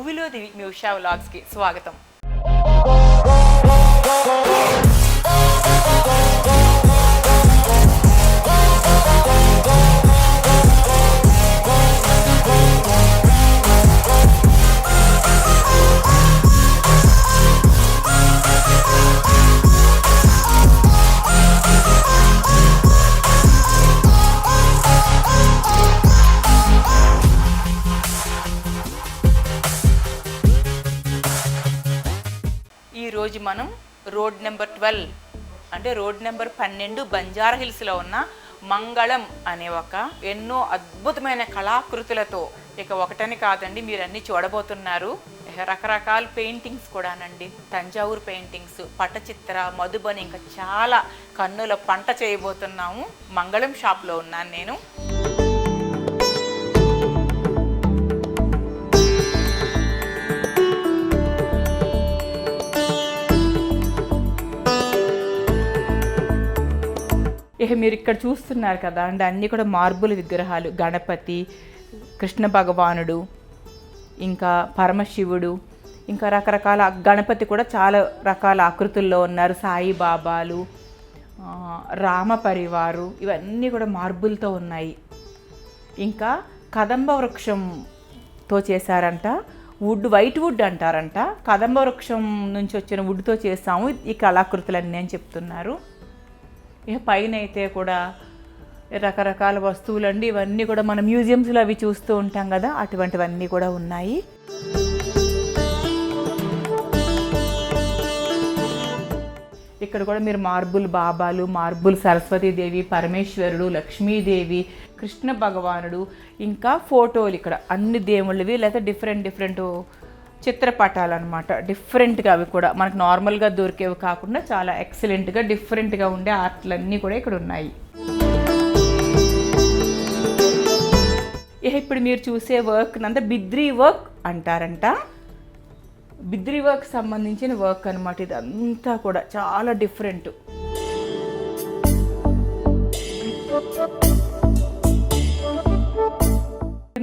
భువిలోది మీ ఉషా వ్లాగ్స్కి స్వాగతం. ఈరోజు మనం రోడ్ నెంబర్ 12 అంటే రోడ్ నెంబర్ 12 బంజారా హిల్స్లో ఉన్న మంగళం అనే ఒక ఎన్నో అద్భుతమైన కళాకృతులతో, ఇక ఒకటని కాదండి, మీరు అన్నీ చూడబోతున్నారు. రకరకాల పెయింటింగ్స్ కూడానండి, తంజావూరు పెయింటింగ్స్, పటచిత్ర, మధుబని, ఇంకా చాలా కన్నుల పంట చేయబోతున్నాము. మంగళం షాప్లో ఉన్నాను నేను. ఇక మీరు ఇక్కడ చూస్తున్నారు కదా అండి, అన్నీ కూడా మార్బుల్ విగ్రహాలు. గణపతి, కృష్ణ భగవానుడు, ఇంకా పరమశివుడు, ఇంకా రకరకాల గణపతి కూడా చాలా రకాల ఆకృతుల్లో ఉన్నారు. సాయిబాబాలు, రామ పరివారు, ఇవన్నీ కూడా మార్బుల్తో ఉన్నాయి. ఇంకా కదంబ వృక్షంతో చేశారంట. వుడ్, వైట్ వుడ్ అంటారంట. కదంబ వృక్షం నుంచి వచ్చిన వుడ్తో చేసాము ఈ కళాకృతులన్నీ అని చెప్తున్నారు. ఇక పైన అయితే కూడా రకరకాల వస్తువులు అండి. ఇవన్నీ కూడా మన మ్యూజియంస్లో అవి చూస్తూ ఉంటాం కదా, అటువంటివన్నీ కూడా ఉన్నాయి. ఇక్కడ కూడా మీరు మార్బుల్ బాబాలు, మార్బుల్ సరస్వతీదేవి, పరమేశ్వరుడు, లక్ష్మీదేవి, కృష్ణ భగవానుడు, ఇంకా ఫోటోలు, ఇక్కడ అన్ని దేవుళ్ళవి లేదా డిఫరెంట్ చిత్రపటాలు అనమాట. డిఫరెంట్గా అవి కూడా మనకు నార్మల్గా దొరికేవి కాకుండా చాలా ఎక్సలెంట్గా డిఫరెంట్గా ఉండే ఆర్ట్లన్నీ కూడా ఇక్కడ ఉన్నాయి. ఇప్పుడు మీరు చూసే వర్క్ అంతా బిద్రీ వర్క్ అంటారంట. బిద్రీ వర్క్ సంబంధించిన వర్క్ అనమాట. ఇదంతా కూడా చాలా డిఫరెంట్.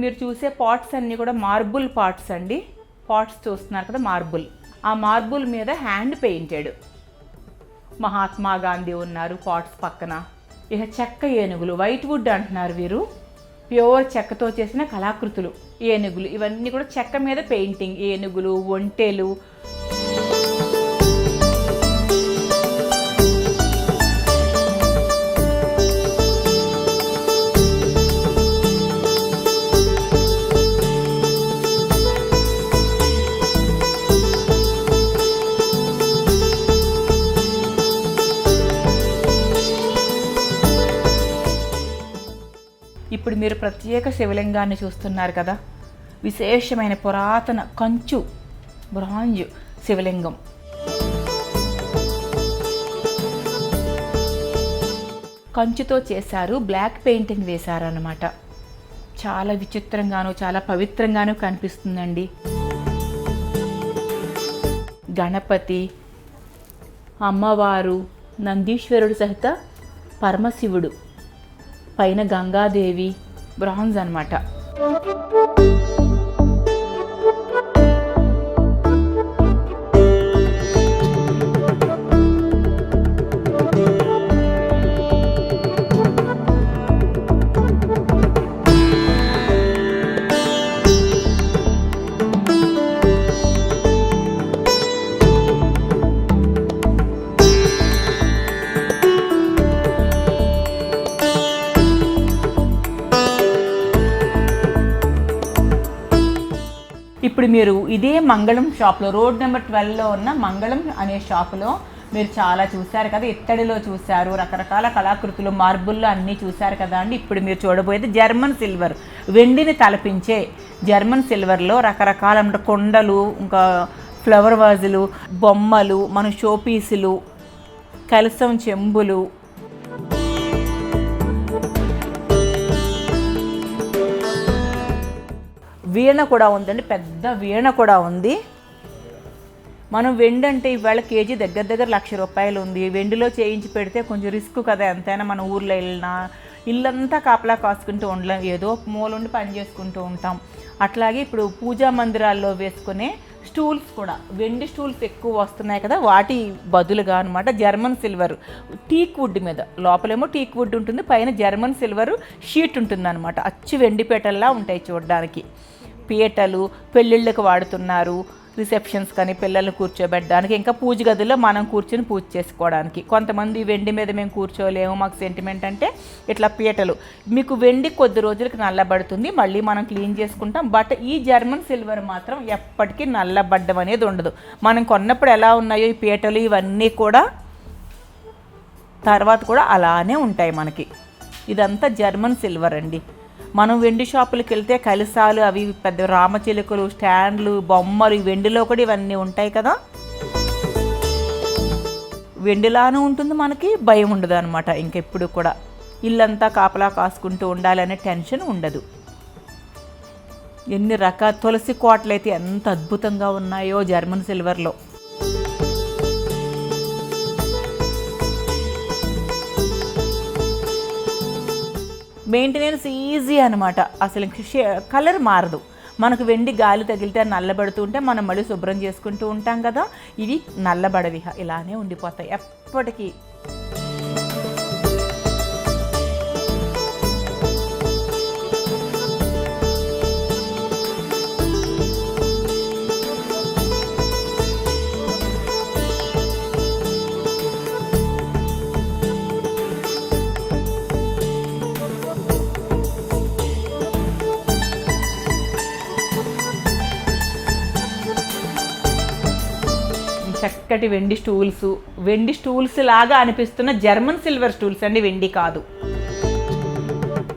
మీరు చూసే పాట్స్ అన్నీ కూడా మార్బుల్ పాట్స్ అండి. పాట్స్ చూస్తున్నారు కదా, మార్బుల్. ఆ మార్బుల్ మీద హ్యాండ్ పెయింటెడ్ మహాత్మా గాంధీ ఉన్నారు పాట్స్ పక్కన. ఇక చెక్క ఏనుగులు, వైట్ వుడ్ అంటున్నారు వీరు, ప్యూర్ చెక్కతో చేసిన కళాకృతులు. ఏనుగులు, ఇవన్నీ కూడా చెక్క మీద పెయింటింగ్. ఏనుగులు, ఒంటెలు, ఇప్పుడు మీరు ప్రత్యేక శివలింగాన్ని చూస్తున్నారు కదా, విశేషమైన పురాతన కంచు బ్రాంజ్ శివలింగం. కంచుతో చేశారు, బ్లాక్ పెయింటింగ్ వేశారు అన్నమాట. చాలా విచిత్రంగాను చాలా పవిత్రంగాను కనిపిస్తుందండి. గణపతి, అమ్మవారు, నందీశ్వరుడు సహిత పరమశివుడు, పైన గంగాదేవి, బ్రాంజ్ అన్నమాట. ఇప్పుడు మీరు ఇదే మంగళం షాప్లో, రోడ్ నెంబర్ 12లో ఉన్న మంగళం అనే షాపులో మీరు చాలా చూశారు కదా. ఇత్తడిలో చూశారు, రకరకాల కళాకృతులు, మార్బుల్లో అన్నీ చూశారు కదా అండి. ఇప్పుడు మీరు చూడబోయేది జర్మన్ సిల్వర్, వెండిని తలపించే జర్మన్ సిల్వర్లో రకరకాల కొండలు, ఇంకా ఫ్లవర్ వాజులు, బొమ్మలు, మన షోపీసులు, కలసం చెంబులు, వీణ కూడా ఉందండి. పెద్ద వీణ కూడా ఉంది. మనం వెండి అంటే ఇవాళ కేజీ దగ్గర 1,00,000 రూపాయలు ఉంది. వెండిలో చేయించి పెడితే కొంచెం రిస్క్ కదా, ఎంతైనా మన ఊర్లో వెళ్ళినా ఇల్లంతా కాపలా కాసుకుంటూ ఉండలేం, ఏదో మూలుండి పని చేసుకుంటూ ఉంటాం. అట్లాగే ఇప్పుడు పూజా మందిరాల్లో వేసుకునే స్టూల్స్ కూడా వెండి స్టూల్స్ ఎక్కువ వస్తున్నాయి కదా, వాటి బదులుగా అనమాట జర్మన్ సిల్వర్ టీక్ వుడ్ మీద, లోపలేమో టీక్ వుడ్ ఉంటుంది, పైన జర్మన్ సిల్వర్ షీట్ ఉంటుంది అనమాట. అచ్చు వెండి పీటల్లా ఉంటాయి చూడడానికి. పీటలు పెళ్ళిళ్ళకి వాడుతున్నారు, రిసెప్షన్స్ కానీ పిల్లల్ని కూర్చోబెట్టడానికి, ఇంకా పూజ గదిలో మనం కూర్చొని పూజ చేసుకోవడానికి. కొంతమంది వెండి మీద మేము కూర్చోలేము, మాకు సెంటిమెంట్ అంటే ఇట్లా పీటలు. మీకు వెండి కొద్ది రోజులకి నల్లబడుతుంది, మళ్ళీ మనం క్లీన్ చేసుకుంటాం. బట్ ఈ జర్మన్ సిల్వర్ మాత్రం ఎప్పటికీ నల్లబడ్డం అనేది ఉండదు. మనం కొన్నప్పుడు ఎలా ఉన్నాయో ఈ పీటలు ఇవన్నీ కూడా తర్వాత కూడా అలానే ఉంటాయి మనకి. ఇదంతా జర్మన్ సిల్వర్ అండి. మనం వెండి షాపులకు వెళ్తే కలసాలు, అవి పెద్ద రామచిలుకలు, స్టాండ్లు, బొమ్మలు, వెండిలో కూడా ఇవన్నీ ఉంటాయి కదా. వెండిలానే ఉంటుంది, మనకి భయం ఉండదు అనమాట. ఇంకెప్పుడు కూడా ఇల్లంతా కాపలా కాసుకుంటూ ఉండాలనే టెన్షన్ ఉండదు. ఎన్ని రకాల తులసి కోటలు అయితే ఎంత అద్భుతంగా ఉన్నాయో జర్మన్ సిల్వర్లో. మెయింటెనెన్స్ ఈజీ అనమాట. అసలు కలర్ మారదు. మనకు వెండి గాలి తగిలితే నల్లబడుతూ ఉంటే మనం మళ్ళీ శుభ్రం చేసుకుంటూ ఉంటాం కదా. ఇవి నల్లబడవి, ఇలానే ఉండిపోతాయి ఎప్పటికీ. చక్కటి వెండి స్టూల్స్ లాగా అనిపిస్తున్న జర్మన్ సిల్వర్ స్టూల్స్ అండి, వెండి కాదు.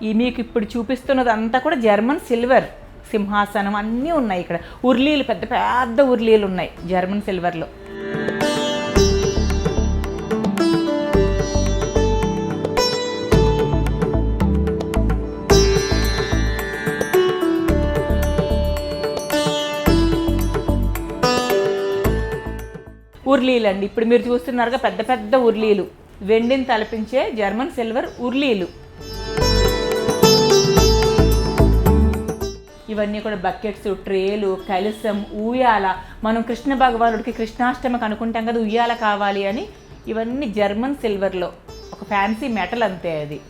ఈ మీకు ఇప్పుడు చూపిస్తున్నది అంతా కూడా జర్మన్ సిల్వర్. సింహాసనం అన్నీ ఉన్నాయి ఇక్కడ. ఉర్లీలు, పెద్ద పెద్ద ఉర్లీలు ఉన్నాయి జర్మన్ సిల్వర్లో. ఉర్లీలు అండి, ఇప్పుడు మీరు చూస్తున్నారుగా పెద్ద పెద్ద ఉర్లీలు, వెండిని తలపించే జర్మన్ సిల్వర్ ఉర్లీలు. ఇవన్నీ కూడా బకెట్స్, ట్రేలు, కలసం, ఉయ్యాల. మనం కృష్ణ భగవానుడికి కృష్ణాష్టమికి అనుకుంటాం కదా ఉయ్యాల కావాలి అని, ఇవన్నీ జర్మన్ సిల్వర్లో ఒక ఫ్యాన్సీ మెటల్ అంతే అది.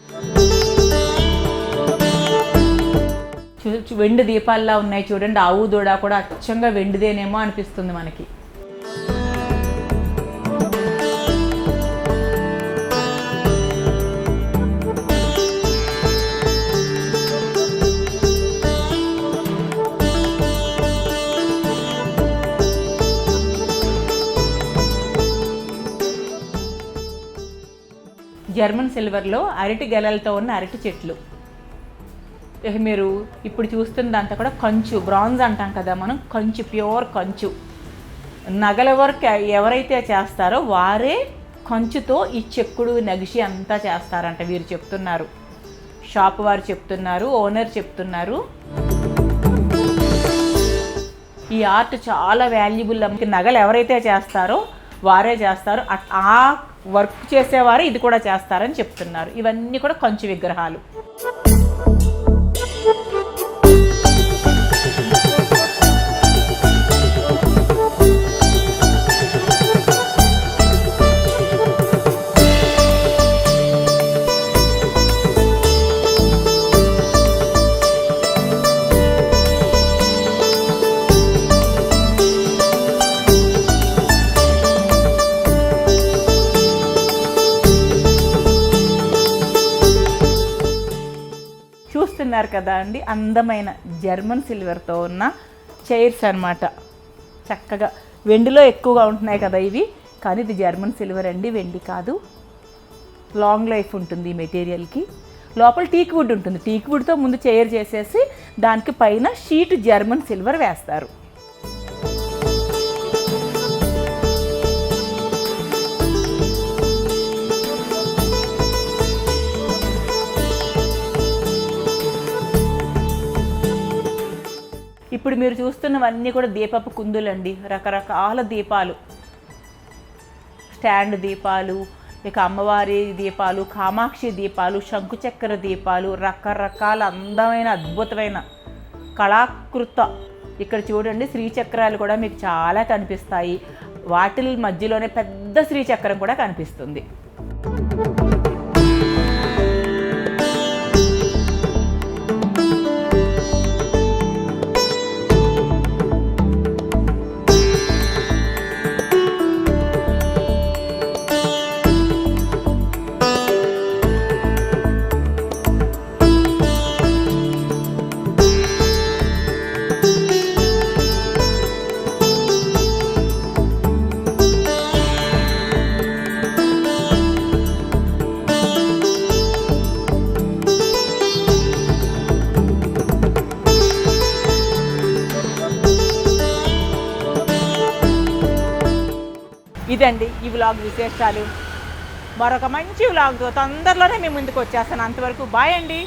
వెండి దీపాల్లా ఉన్నాయి చూడండి. ఆవు దూడ కూడా అచ్చంగా వెండిదేనేమో అనిపిస్తుంది మనకి. జర్మన్ సిల్వర్లో అరటి గెలలతో ఉన్న అరటి చెట్లు. మీరు ఇప్పుడు చూస్తున్నదంతా కూడా కంచు, బ్రాంజ్ అంటాం కదా మనం, కంచు, ప్యూర్ కంచు. నగల వర్క్ ఎవరైతే చేస్తారో వారే కంచుతో ఈ చెక్కుడు నగిషి అంతా చేస్తారంట వీరు చెప్తున్నారు. షాప్ వారు చెప్తున్నారు, ఓనర్ చెప్తున్నారు. ఈ ఆర్ట్ చాలా వాల్యుబుల్. నగలు ఎవరైతే చేస్తారో వారే చేస్తారు, ఆ వర్క్ చేసేవారు ఇది కూడా చేస్తారని చెప్తున్నారు. ఇవన్నీ కూడా కంచు విగ్రహాలు. చూస్తున్నారు కదా అండి, అందమైన జర్మన్ సిల్వర్తో ఉన్న చైర్స్ అన్నమాట. చక్కగా వెండిలో ఎక్కువగా ఉంటున్నాయి కదా ఇవి, కానీ ఇది జర్మన్ సిల్వర్ అండి, వెండి కాదు. లాంగ్ లైఫ్ ఉంటుంది ఈ మెటీరియల్కి. లోపల టీక్ వుడ్ ఉంటుంది. టీక్ వుడ్తో ముందు చైర్ చేసేసి దానికి పైన షీట్ జర్మన్ సిల్వర్ వేస్తారు. ఇప్పుడు మీరు చూస్తున్నవన్నీ కూడా దీపపు కుందులండి. రకరకాల దీపాలు, స్టాండ్ దీపాలు, ఇక అమ్మవారి దీపాలు, కామాక్షి దీపాలు, శంకుచక్ర దీపాలు, రకరకాల అందమైన అద్భుతమైన కళాకృత. ఇక్కడ చూడండి శ్రీచక్రాలు కూడా మీకు చాలా కనిపిస్తాయి. వాటి మధ్యలోనే పెద్ద శ్రీచక్రం కూడా కనిపిస్తుంది. ఇదండి ఈ వ్లాగ్ విశేషాలు. మరొక మంచి వ్లాగ్తో తొందరలోనే మీ ముందుకు వచ్చేస్తాను. అంతవరకు బాయ్ అండి.